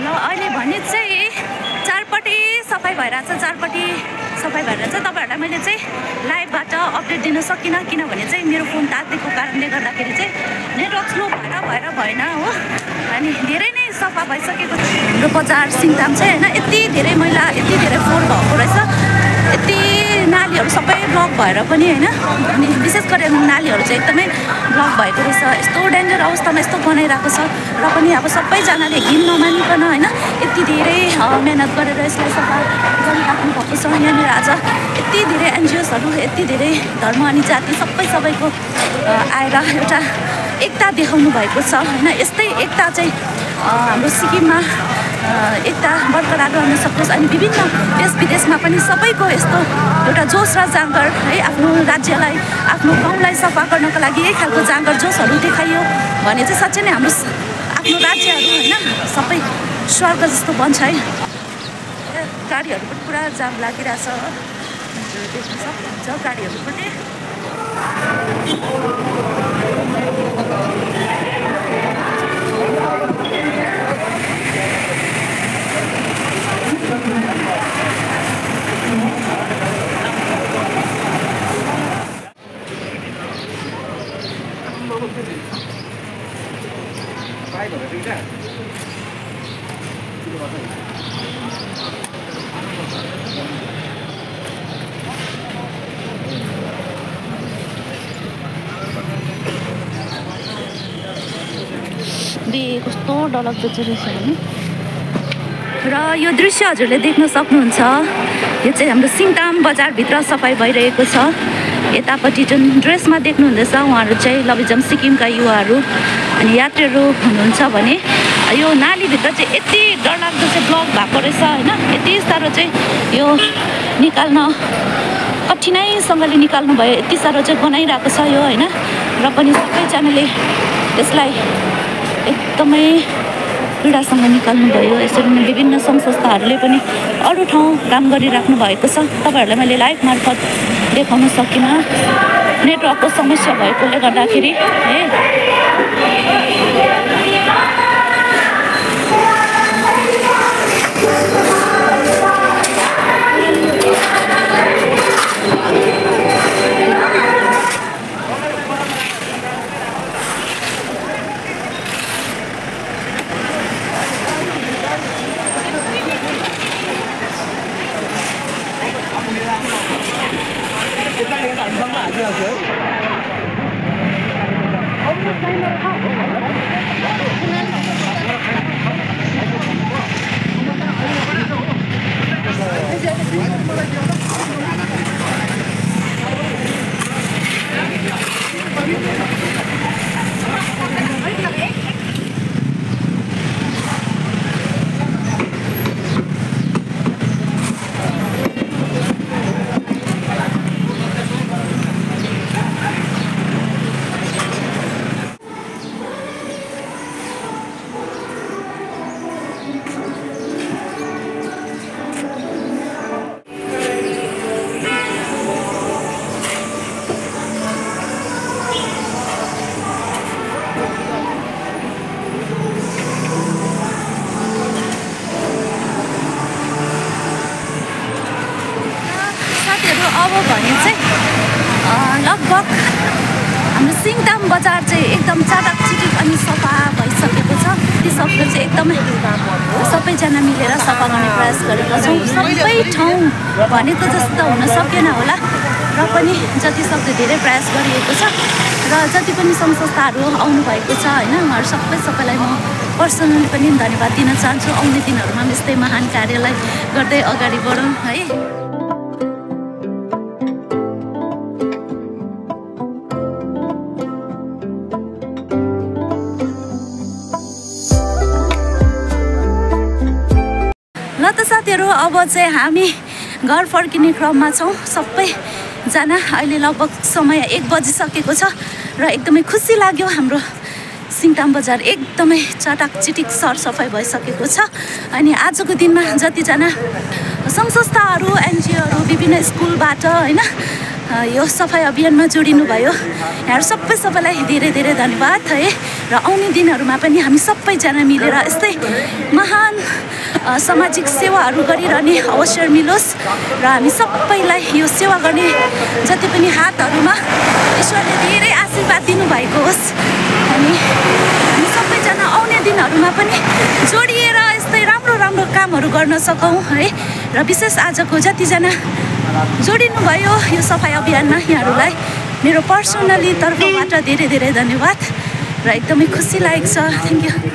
ल अहिले भने चाहिँ चारपट्टि सफाइ भइरहेछ, चारपट्टि सफाइ भइरहेछ। तपाईँहरूलाई मैले चाहिँ लाइभबाट अपडेट दिन सकिनँ किनभने चाहिँ मेरो फोन तातेको कारणले गर्दाखेरि चाहिँ नेटवर्क स्लो भएर भएन हो। अनि धेरै नै सफा भइसकेको छ हाम्रो बजार सिङताम चाहिँ होइन। यति धेरै मैला, यति धेरै फोहोर भएको रहेछ, यति नालीहरू सबै ब्लक भएर पनि होइन। अनि विशेष गरेर नालीहरू चाहिँ एकदमै ब्लक भएको रहेछ। यस्तो डेन्जर अवस्थामा यस्तो बनाइरहेको छ र पनि अब सबैजनाले घिन नमानिकन होइन यति धेरै मेहनत गरेर यसलाई सफा गरिराख्नु भएको छ। यहाँनिर आज यति धेरै एनजिओसहरू, यति धेरै धर्म अनि जाति सबैको आएर एउटा एकता देखाउनु भएको छ होइन। यस्तै एकता चाहिँ हाम्रो सिक्किममा एकता बरकरार रहन सकोस् अनि विभिन्न देश विदेशमा पनि सबैको यस्तो एउटा जोस र जाँगर है, आफ्नो राज्यलाई, आफ्नो गाउँलाई सफा गर्नको लागि यही खालको जाँगर जोसहरू देखाइयो भने चाहिँ साँच्चै नै हाम्रो आफ्नो राज्यहरू होइन सबै स्वर्ग जस्तो बन्छ है। गाडीहरू पनि पुरा जाम लागिरहेछ, देख्न सक्नुहुन्छ गाडीहरू पनि। कस्तो डरलाग्दो चाहिँ रहेछ नि। र यो दृश्य हजुरले देख्न सक्नुहुन्छ, यो चाहिँ हाम्रो सिङताम बजारभित्र सफाइ भइरहेको छ। यतापट्टि जुन ड्रेसमा देख्नुहुँदैछ उहाँहरू चाहिँ लभिजम सिक्किमका युवाहरू अनि यात्रीहरू हुनुहुन्छ भने यो नालीभित्र चाहिँ यति डरलाग्दो चाहिँ ब्लक भएको रहेछ होइन। यति साह्रो चाहिँ यो निकाल्न कठिनाइसँगले निकाल्नु भयो, यति साह्रो चाहिँ बनाइरहेको छ यो होइन। र पनि सबैजनाले यसलाई एकदमै पीडासँग निकाल्नु भयो। यसरी नै विभिन्न सङ्घ संस्थाहरूले पनि अरू ठाउँ काम गरिराख्नु भएको छ। तपाईँहरूलाई मैले लाइभ मार्फत देखाउन सकिनँ, नेटवर्कको समस्या भएकोले गर्दाखेरि है। अब भने चाहिँ लगभग हाम्रो सिङताम बजार चाहिँ एकदम चाटक चिटिक अनि सफा भइसकेको छ। ती सक्दो चाहिँ एकदमै सबैजना मिलेर सफा गर्ने प्रयास गरेका छौँ। सबै ठाउँ भनेको जस्तो त हुन सकेन होला र पनि जति सक्दो धेरै प्रयास गरिएको छ र जति पनि सङ्घ संस्थाहरू आउनुभएको छ होइन, उहाँहरू सबैलाई म पर्सनली पनि धन्यवाद दिन चाहन्छु। आउने दिनहरूमा पनि यस्तै महान कार्यलाई गर्दै अगाडि बढौँ है। ल त साथीहरू, अब चाहिँ हामी घर फर्किने क्रममा छौँ सबैजना। अहिले लगभग समय 1 बजिसकेको छ र एकदमै खुसी लाग्यो। हाम्रो सिङताम बजार एकदमै चटाक चिटिक सरसफाइ भइसकेको छ। अनि आजको दिनमा जतिजना सङ्घ संस्थाहरू, एनजिओहरू, विभिन्न स्कुलबाट होइन यो सफाइ अभियानमा जोडिनु भयो, यहाँहरू सबैलाई धेरै धेरै धन्यवाद है। र आउने दिनहरूमा पनि हामी सबैजना मिलेर यस्तै महान सामाजिक सेवाहरू गरिरहने अवसर मिलोस् र हामी सबैलाई यो सेवा गर्ने जति पनि हातहरूमा ईश्वरले धेरै आशीर्वाद दिनुभएको होस्। अनि हामी सबैजना आउने दिनहरूमा पनि जोडिएर यस्तै राम्रो राम्रो कामहरू गर्न सकौँ है। र विशेष आजको जतिजना जोडिनु भयो यो सफाई अभियानमा यहाँहरूलाई मेरो पर्सनली तर्फबाट धेरै धेरै धन्यवाद र एकदमै खुसी लागेको छ। Thank you.